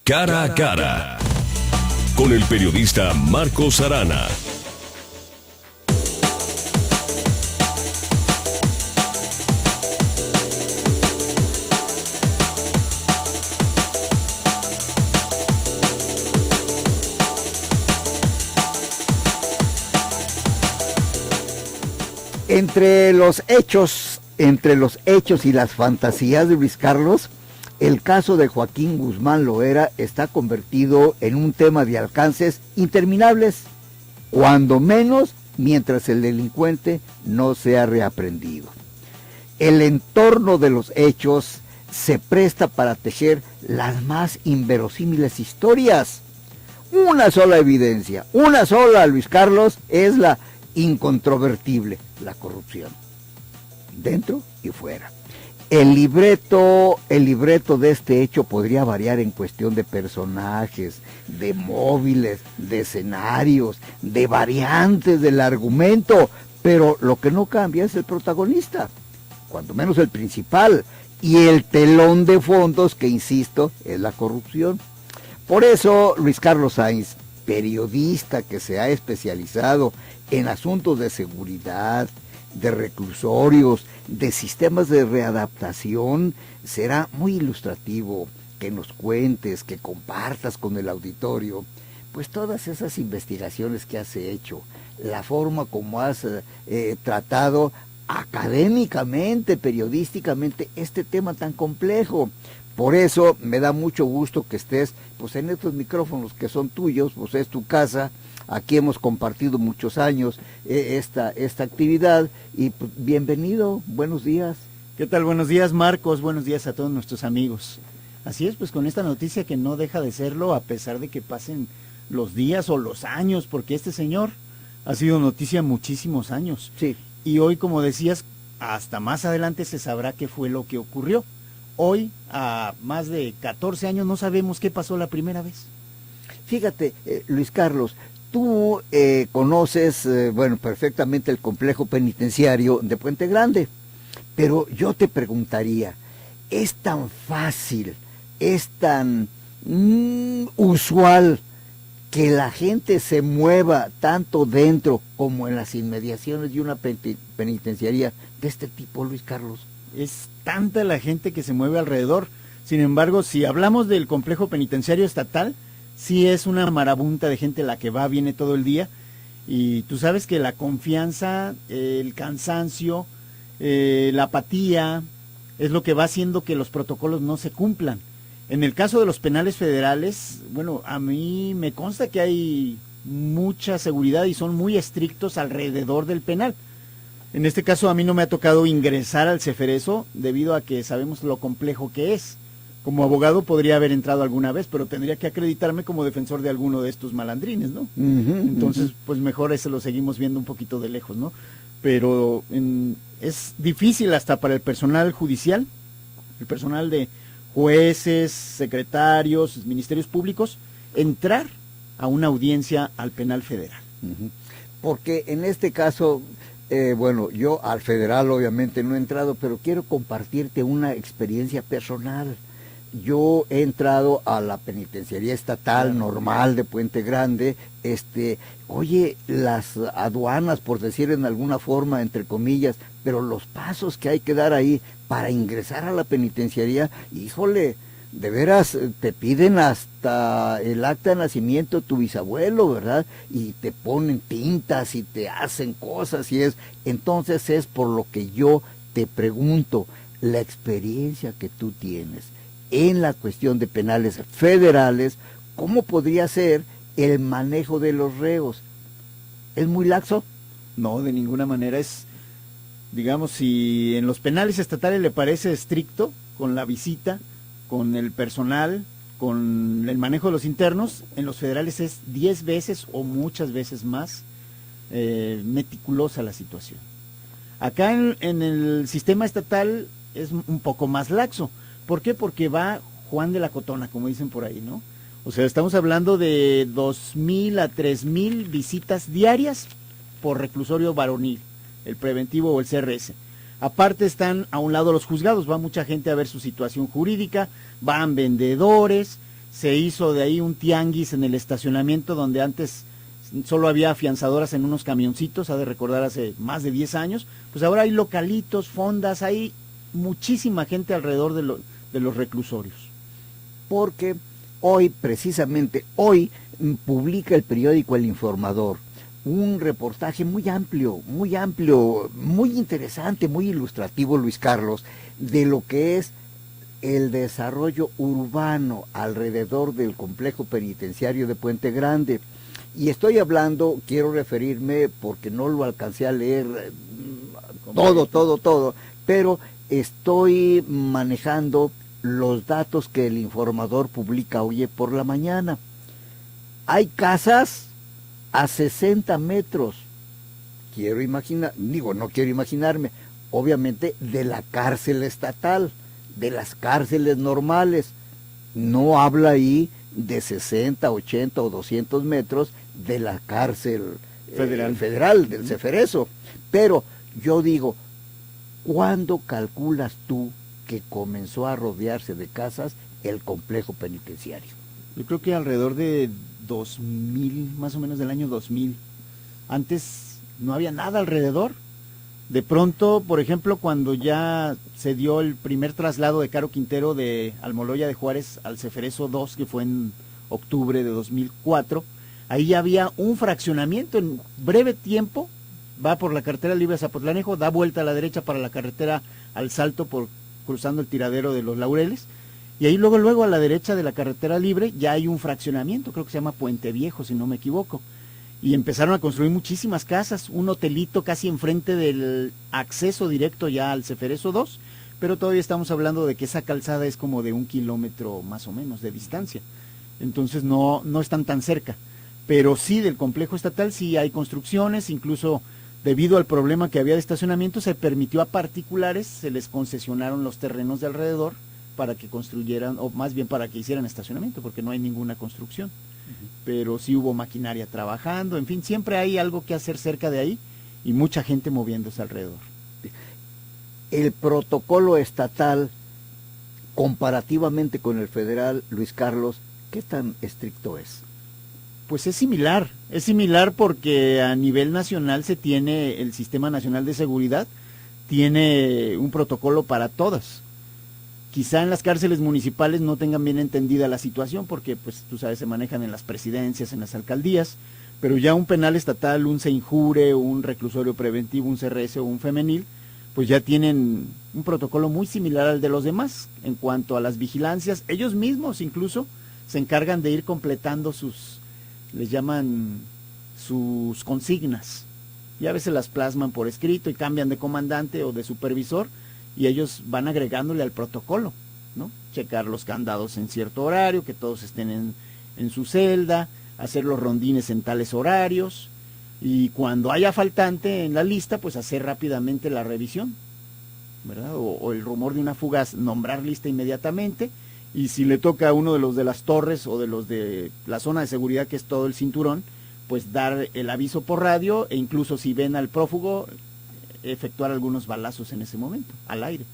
Cara a cara, con el periodista Marcos Arana. Entre los hechos y las fantasías de Luis Carlos, el caso de Joaquín Guzmán Loera está convertido en un tema de alcances interminables, cuando menos mientras el delincuente no sea reaprendido. El entorno de los hechos se presta para tejer las más inverosímiles historias. Una sola evidencia, una sola, Luis Carlos, es la incontrovertible: la corrupción, dentro y fuera. El libreto de este hecho podría variar en cuestión de personajes, de móviles, de escenarios, de variantes del argumento, pero lo que no cambia es el protagonista, cuando menos el principal, y el telón de fondos que, insisto, es la corrupción. Por eso, Luis Carlos Sainz, periodista que se ha especializado en asuntos de seguridad, de reclusorios, de sistemas de readaptación, será muy ilustrativo que nos cuentes, que compartas con el auditorio, pues todas esas investigaciones que has hecho, la forma como has tratado académicamente, periodísticamente, este tema tan complejo. Por eso me da mucho gusto que estés pues en estos micrófonos que son tuyos, pues es tu casa. Aquí hemos compartido muchos años esta actividad y pues, bienvenido, buenos días. ¿Qué tal? Buenos días, Marcos, buenos días a todos nuestros amigos. Así es, pues con esta noticia que no deja de serlo a pesar de que pasen los días o los años, porque este señor ha sido noticia muchísimos años. Sí. Y hoy, como decías, hasta más adelante se sabrá qué fue lo que ocurrió. Hoy, a más de 14 años, no sabemos qué pasó la primera vez. Fíjate, Luis Carlos, tú conoces, perfectamente el complejo penitenciario de Puente Grande, pero yo te preguntaría, ¿es tan fácil, es tan usual que la gente se mueva tanto dentro como en las inmediaciones de una penitenciaría de este tipo, Luis Carlos? Es tanta la gente que se mueve alrededor. Sin embargo, si hablamos del complejo penitenciario estatal, sí es una marabunta de gente la que va, viene todo el día, y tú sabes que la confianza, el cansancio, la apatía, es lo que va haciendo que los protocolos no se cumplan. En el caso de los penales federales, bueno, a mí me consta que hay mucha seguridad y son muy estrictos alrededor del penal. En este caso a mí no me ha tocado ingresar al Ceferezo debido a que sabemos lo complejo que es. Como abogado podría haber entrado alguna vez, pero tendría que acreditarme como defensor de alguno de estos malandrines, ¿no? Entonces, pues mejor ese lo seguimos viendo un poquito de lejos, ¿no? Pero es difícil hasta para el personal judicial, el personal de jueces, secretarios, ministerios públicos, entrar a una audiencia al penal federal. Porque en este caso... yo al federal obviamente no he entrado, pero quiero compartirte una experiencia personal. Yo he entrado a la penitenciaría estatal normal de Puente Grande, las aduanas, por decir en alguna forma, entre comillas, pero los pasos que hay que dar ahí para ingresar a la penitenciaría, híjole, de veras, te piden hasta el acta de nacimiento de tu bisabuelo, ¿verdad? Y te ponen tintas y te hacen cosas entonces es por lo que yo te pregunto, la experiencia que tú tienes en la cuestión de penales federales, ¿cómo podría ser el manejo de los reos? ¿Es muy laxo? No, de ninguna manera. Es, digamos, si en los penales estatales le parece estricto con la visita, con el personal, con el manejo de los internos, en los federales es 10 veces o muchas veces más meticulosa la situación. Acá en el sistema estatal es un poco más laxo. ¿Por qué? Porque va Juan de la Cotona, como dicen por ahí, ¿no? O sea, estamos hablando de 2,000 a 3,000 visitas diarias por reclusorio varonil, el preventivo o el CRS. Aparte están a un lado los juzgados, va mucha gente a ver su situación jurídica, van vendedores, se hizo de ahí un tianguis en el estacionamiento donde antes solo había afianzadoras en unos camioncitos, ha de recordar hace más de 10 años, pues ahora hay localitos, fondas, hay muchísima gente alrededor de los reclusorios. Porque hoy, precisamente hoy, publica el periódico El Informador un reportaje muy amplio, muy interesante, muy ilustrativo, Luis Carlos, de lo que es el desarrollo urbano alrededor del complejo penitenciario de Puente Grande. Y estoy hablando, quiero referirme, porque no lo alcancé a leer todo, pero estoy manejando los datos que El Informador publica hoy por la mañana. Hay casas a 60 metros, no quiero imaginarme, obviamente de la cárcel estatal, de las cárceles normales. No habla ahí de 60, 80 o 200 metros de la cárcel federal del Ceferezo. Pero yo digo, ¿cuándo calculas tú que comenzó a rodearse de casas el complejo penitenciario? Yo creo que alrededor de 2000, más o menos del año 2000. Antes no había nada alrededor. De pronto, por ejemplo, cuando ya se dio el primer traslado de Caro Quintero de Almoloya de Juárez al Ceferezo 2, que fue en octubre de 2004, ahí ya había un fraccionamiento. En breve tiempo va por la carretera libre a Zapotlanejo, da vuelta a la derecha para la carretera al Salto, por cruzando el tiradero de los Laureles, y ahí luego a la derecha de la carretera libre ya hay un fraccionamiento, creo que se llama Puente Viejo, si no me equivoco. Y empezaron a construir muchísimas casas, un hotelito casi enfrente del acceso directo ya al Ceferezo 2, pero todavía estamos hablando de que esa calzada es como de 1 kilómetro más o menos de distancia, entonces no están tan cerca, pero sí del complejo estatal sí hay construcciones, incluso debido al problema que había de estacionamiento se permitió a particulares, se les concesionaron los terrenos de alrededor para que construyeran, o más bien para que hicieran estacionamiento, porque no hay ninguna construcción. Pero sí hubo maquinaria trabajando, en fin, siempre hay algo que hacer cerca de ahí y mucha gente moviéndose alrededor. El protocolo estatal, comparativamente con el federal, Luis Carlos, ¿qué tan estricto es? Pues es similar porque a nivel nacional se tiene el Sistema Nacional de Seguridad, tiene un protocolo para todas. Quizá en las cárceles municipales no tengan bien entendida la situación porque, pues, tú sabes, se manejan en las presidencias, en las alcaldías, pero ya un penal estatal, un Seinjure, un reclusorio preventivo, un CRS o un femenil, pues ya tienen un protocolo muy similar al de los demás en cuanto a las vigilancias. Ellos mismos incluso se encargan de ir completando les llaman sus consignas, y a veces las plasman por escrito y cambian de comandante o de supervisor, y ellos van agregándole al protocolo, ¿no? Checar los candados en cierto horario, que todos estén en su celda, hacer los rondines en tales horarios, y cuando haya faltante en la lista, pues hacer rápidamente la revisión, ¿verdad? O el rumor de una fuga, nombrar lista inmediatamente, y si le toca a uno de los de las torres o de los de la zona de seguridad, que es todo el cinturón, pues dar el aviso por radio, e incluso si ven al prófugo, efectuar algunos balazos en ese momento, al aire,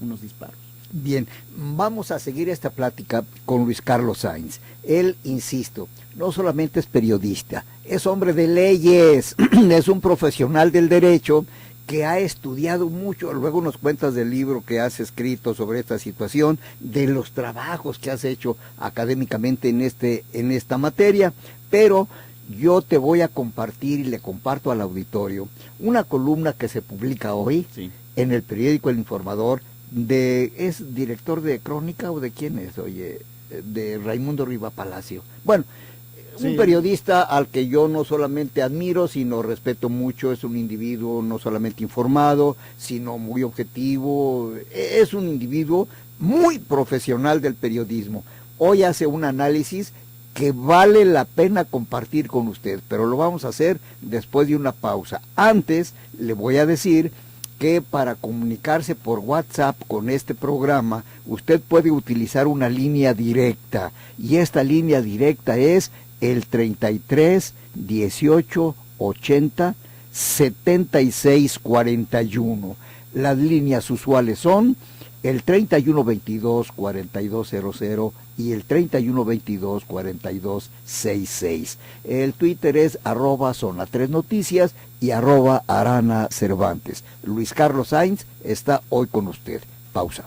unos disparos. Bien, vamos a seguir esta plática con Luis Carlos Sainz. Él, insisto, no solamente es periodista, es hombre de leyes, es un profesional del derecho que ha estudiado mucho. Luego nos cuentas del libro que has escrito sobre esta situación, de los trabajos que has hecho académicamente en esta materia, pero yo te voy a compartir y le comparto al auditorio una columna que se publica hoy en el periódico El Informador. ¿Es director de Crónica o de quién es? Oye, de Raimundo Riva Palacio. Bueno, un periodista al que yo no solamente admiro, sino respeto mucho. Es un individuo no solamente informado, sino muy objetivo. Es un individuo muy profesional del periodismo. Hoy hace un análisis que vale la pena compartir con usted, pero lo vamos a hacer después de una pausa. Antes le voy a decir que para comunicarse por WhatsApp con este programa, usted puede utilizar una línea directa, y esta línea directa es el 33 18 80 76 41. Las líneas usuales son el 3122-4200 y el 3122-4266. El Twitter es @Zona 3 Noticias y @Arana Cervantes. Luis Carlos Sainz está hoy con usted. Pausa.